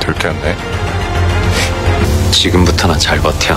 들켰네. 지금부터나 잘 버텨.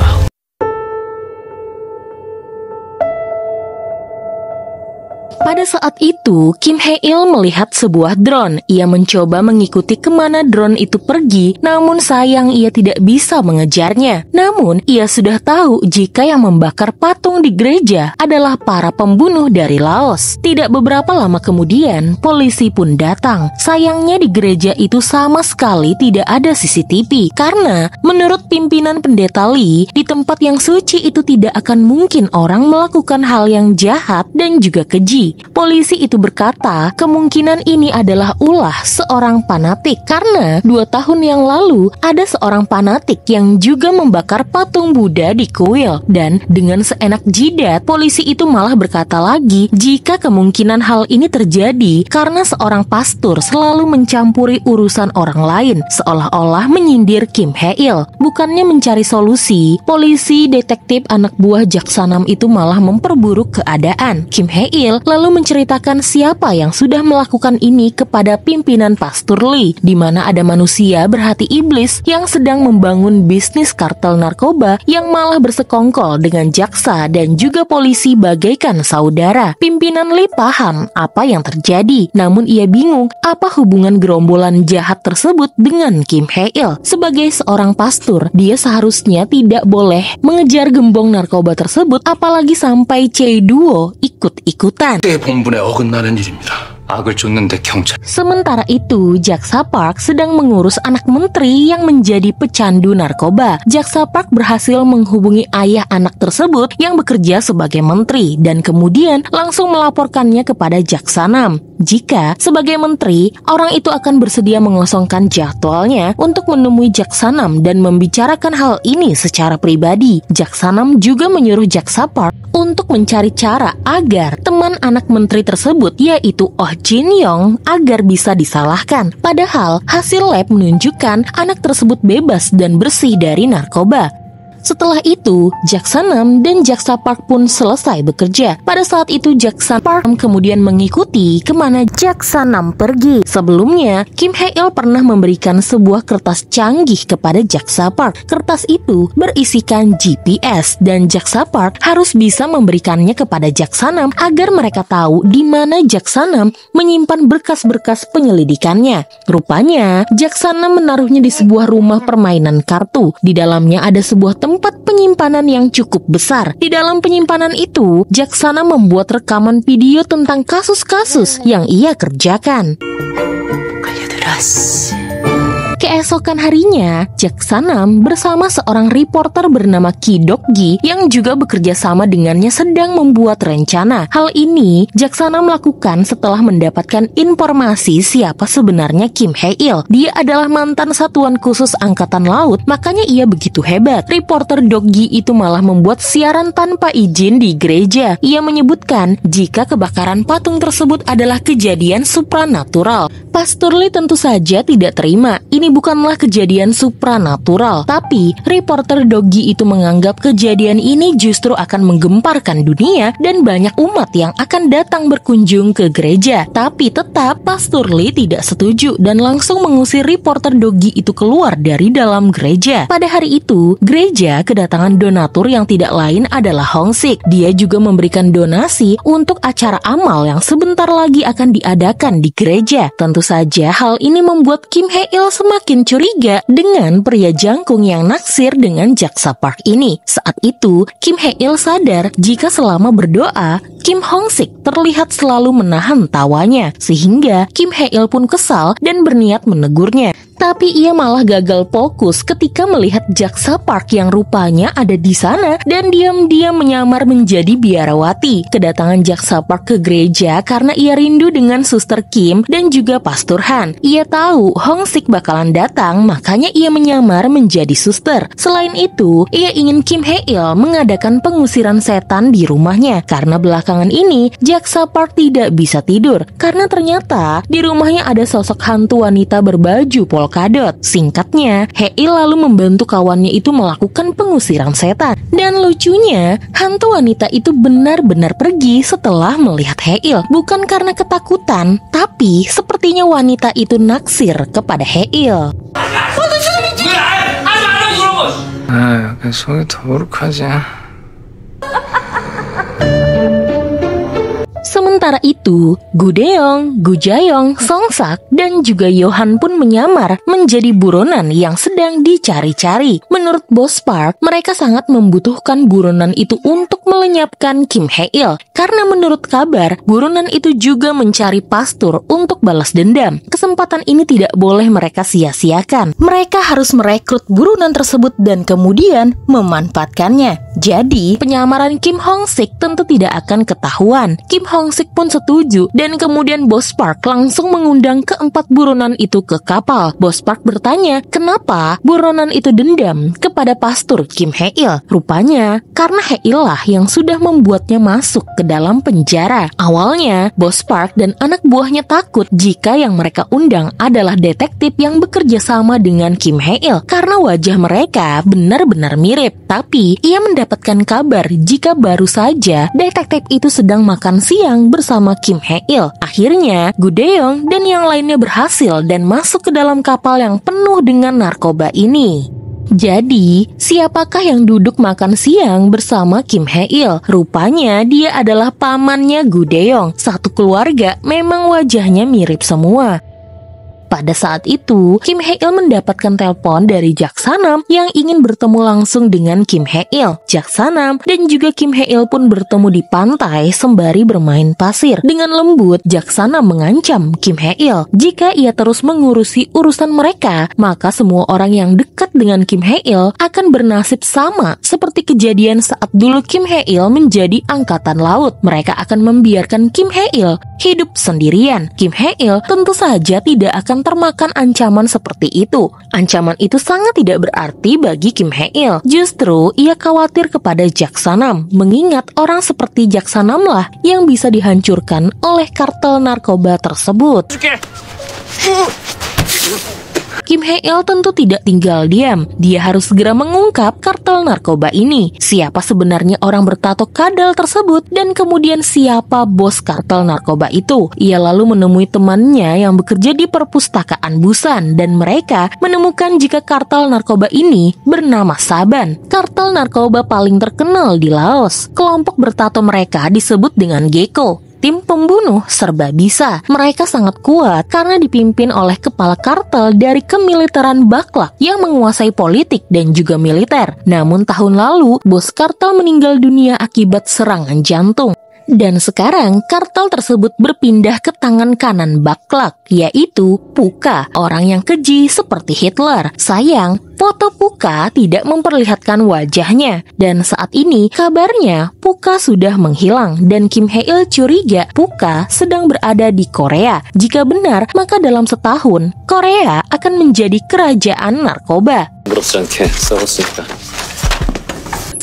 Pada saat itu, Kim Hae-il melihat sebuah drone. Ia mencoba mengikuti kemana drone itu pergi, namun sayang ia tidak bisa mengejarnya. Namun, ia sudah tahu jika yang membakar patung di gereja adalah para pembunuh dari Laos. Tidak beberapa lama kemudian, polisi pun datang. Sayangnya di gereja itu sama sekali tidak ada CCTV, karena menurut pimpinan pendeta Lee, di tempat yang suci itu tidak akan mungkin orang melakukan hal yang jahat dan juga keji. Polisi itu berkata, kemungkinan ini adalah ulah seorang fanatik karena 2 tahun yang lalu ada seorang fanatik yang juga membakar patung Buddha di kuil. Dan dengan seenak jidat, polisi itu malah berkata lagi jika kemungkinan hal ini terjadi karena seorang pastor selalu mencampuri urusan orang lain, seolah-olah menyindir Kim Hae-il. Bukannya mencari solusi, polisi, detektif, anak buah Jaksanam itu malah memperburuk keadaan. Kim Hae-il lalu menceritakan siapa yang sudah melakukan ini kepada pimpinan Pastor Lee, di mana ada manusia berhati iblis yang sedang membangun bisnis kartel narkoba yang malah bersekongkol dengan jaksa dan juga polisi bagaikan saudara. Pimpinan Lee paham apa yang terjadi, namun ia bingung apa hubungan gerombolan jahat tersebut dengan Kim Hae-il. Sebagai seorang pastor, dia seharusnya tidak boleh mengejar gembong narkoba tersebut, apalagi sampai Chae-duo ikut-ikutan. 본분에 어긋나는 일입니다. 악을 쫓는데 경찰. Sementara itu, Jaksa Park sedang mengurus anak menteri yang menjadi pecandu narkoba. Jaksa Park berhasil menghubungi ayah anak tersebut yang bekerja sebagai menteri dan kemudian langsung melaporkannya kepada Jaksanam. Jika sebagai menteri, orang itu akan bersedia mengosongkan jadwalnya untuk menemui Jaksanam dan membicarakan hal ini secara pribadi. Jaksanam juga menyuruh Jaksa Park untuk mencari cara agar teman anak menteri tersebut, yaitu Oh Jin Yong, agar bisa disalahkan. Padahal hasil lab menunjukkan anak tersebut bebas dan bersih dari narkoba. Setelah itu, Jaksanam dan Jaksa Park pun selesai bekerja. Pada saat itu, Jaksa Park kemudian mengikuti kemana Jaksanam pergi. Sebelumnya, Kim Hae-il pernah memberikan sebuah kertas canggih kepada Jaksa Park. Kertas itu berisikan GPS dan Jaksa Park harus bisa memberikannya kepada Jaksanam agar mereka tahu di mana Jaksanam menyimpan berkas-berkas penyelidikannya. Rupanya, Jaksanam menaruhnya di sebuah rumah permainan kartu. Di dalamnya ada sebuah tempat penyimpanan yang cukup besar. Di dalam penyimpanan itu, Jaksanam membuat rekaman video tentang kasus-kasus yang ia kerjakan. Keesokan harinya, Jaksanam bersama seorang reporter bernama Ki Dok-gi yang juga bekerja sama dengannya sedang membuat rencana. Hal ini Jaksanam lakukan setelah mendapatkan informasi siapa sebenarnya Kim Hae-il. Dia adalah mantan satuan khusus angkatan laut, makanya ia begitu hebat. Reporter Dok-gi itu malah membuat siaran tanpa izin di gereja. Ia menyebutkan jika kebakaran patung tersebut adalah kejadian supranatural. Pastor Lee tentu saja tidak terima. Ini bukanlah kejadian supranatural, tapi reporter Dok-gi itu menganggap kejadian ini justru akan menggemparkan dunia dan banyak umat yang akan datang berkunjung ke gereja. Tapi tetap Pastor Lee tidak setuju dan langsung mengusir reporter Dok-gi itu keluar dari dalam gereja. Pada hari itu, gereja kedatangan donatur yang tidak lain adalah Hong Sik. Dia juga memberikan donasi untuk acara amal yang sebentar lagi akan diadakan di gereja. Tentu saja hal ini membuat Kim Hae-il semakin curiga dengan pria jangkung yang naksir dengan Jaksa Park ini. Saat itu, Kim Hae-il sadar jika selama berdoa, Kim Hong Sik terlihat selalu menahan tawanya, sehingga Kim Hae-il pun kesal dan berniat menegurnya. Tapi ia malah gagal fokus ketika melihat Jaksa Park yang rupanya ada di sana dan diam-diam menyamar menjadi biarawati. Kedatangan Jaksa Park ke gereja karena ia rindu dengan Suster Kim dan juga Pastor Han. Ia tahu Hong Sik bakalan datang, makanya ia menyamar menjadi suster. Selain itu, ia ingin Kim Hae-il mengadakan pengusiran setan di rumahnya karena belakangan belakangan ini, Jaksa Park tidak bisa tidur karena ternyata di rumahnya ada sosok hantu wanita berbaju polkadot. Singkatnya, Hei lalu membantu kawannya itu melakukan pengusiran setan. Dan lucunya, hantu wanita itu benar-benar pergi setelah melihat Hei, bukan karena ketakutan, tapi sepertinya wanita itu naksir kepada Hei. 아, 속이 더부룩하지. Sementara itu, Gudeong, Gujayong, Songsak, dan juga Yohan pun menyamar menjadi buronan yang sedang dicari-cari. Menurut Bos Park, mereka sangat membutuhkan buronan itu untuk melenyapkan Kim Hye-il. Karena menurut kabar, buronan itu juga mencari pastur untuk balas dendam. Kesempatan ini tidak boleh mereka sia-siakan. Mereka harus merekrut buronan tersebut dan kemudian memanfaatkannya. Jadi, penyamaran Kim Hong-sik tentu tidak akan ketahuan. Kim Hong-sik pun setuju dan kemudian Bos Park langsung mengundang keempat buronan itu ke kapal. Bos Park bertanya kenapa buronan itu dendam kepada pastur Kim Hye-il. Rupanya karena Hye-il lah yang sudah membuatnya masuk ke dalam penjara. Awalnya Bos Park dan anak buahnya takut jika yang mereka undang adalah detektif yang bekerja sama dengan Kim Hye-il karena wajah mereka benar-benar mirip. Tapi ia mendapatkan kabar jika baru saja detektif itu sedang makan siang bersama Kim Hye-il. Akhirnya, Gudeong dan yang lainnya berhasil dan masuk ke dalam kapal yang penuh dengan narkoba ini. Jadi, siapakah yang duduk makan siang bersama Kim Hye-il? Rupanya dia adalah pamannya Gudeong. Satu keluarga, memang wajahnya mirip semua. Pada saat itu, Kim Hye-il mendapatkan telepon dari Jaksanam yang ingin bertemu langsung dengan Kim Hye-il. Jaksanam dan juga Kim Hye-il pun bertemu di pantai sembari bermain pasir. Dengan lembut, Jaksanam mengancam Kim Hye-il. Jika ia terus mengurusi urusan mereka, maka semua orang yang dekat dengan Kim Hye-il akan bernasib sama seperti kejadian saat dulu Kim Hye-il menjadi angkatan laut. Mereka akan membiarkan Kim Hye-il hidup sendirian. Kim Hye-il tentu saja tidak akan termakan ancaman seperti itu. Ancaman itu sangat tidak berarti bagi Kim Hye-il. Justru ia khawatir kepada Jaksanam, mengingat orang seperti Jaksanam lah yang bisa dihancurkan oleh kartel narkoba tersebut. Kim Hye-il tentu tidak tinggal diam. Dia harus segera mengungkap kartel narkoba ini. Siapa sebenarnya orang bertato kadal tersebut dan kemudian siapa bos kartel narkoba itu. Ia lalu menemui temannya yang bekerja di perpustakaan Busan dan mereka menemukan jika kartel narkoba ini bernama Saban. Kartel narkoba paling terkenal di Laos. Kelompok bertato mereka disebut dengan Gecko. Tim pembunuh serba bisa. Mereka sangat kuat karena dipimpin oleh kepala kartel dari kemiliteran Baklak yang menguasai politik dan juga militer. Namun tahun lalu, bos kartel meninggal dunia akibat serangan jantung. Dan sekarang kartel tersebut berpindah ke tangan kanan Baklak, yaitu Puka, orang yang keji seperti Hitler. Sayang, foto Puka tidak memperlihatkan wajahnya. Dan saat ini kabarnya Puka sudah menghilang dan Kim Hye-il curiga Puka sedang berada di Korea. Jika benar, maka dalam setahun Korea akan menjadi kerajaan narkoba.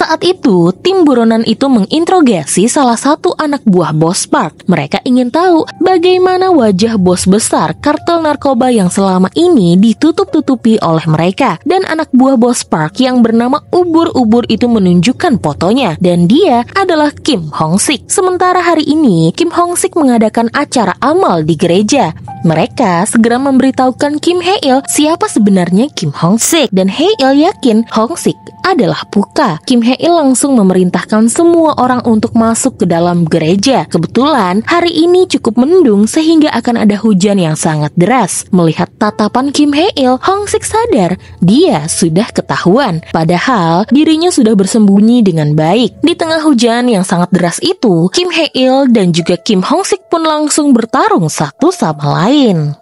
Saat itu, tim buronan itu menginterogasi salah satu anak buah Bos Park. Mereka ingin tahu bagaimana wajah bos besar kartel narkoba yang selama ini ditutup-tutupi oleh mereka. Dan anak buah Bos Park yang bernama Ubur-Ubur itu menunjukkan fotonya. Dan dia adalah Kim Hong-sik. Sementara hari ini, Kim Hong-sik mengadakan acara amal di gereja. Mereka segera memberitahukan Kim Hye-il siapa sebenarnya Kim Hong-sik. Dan Hye-il yakin Hong-sik adalah Puka. Kim Hye-il langsung memerintahkan semua orang untuk masuk ke dalam gereja. Kebetulan hari ini cukup mendung sehingga akan ada hujan yang sangat deras. Melihat tatapan Kim Hye-il, Hong-sik sadar dia sudah ketahuan. Padahal dirinya sudah bersembunyi dengan baik. Di tengah hujan yang sangat deras itu, Kim Hye-il dan juga Kim Hong-sik pun langsung bertarung satu sama lain.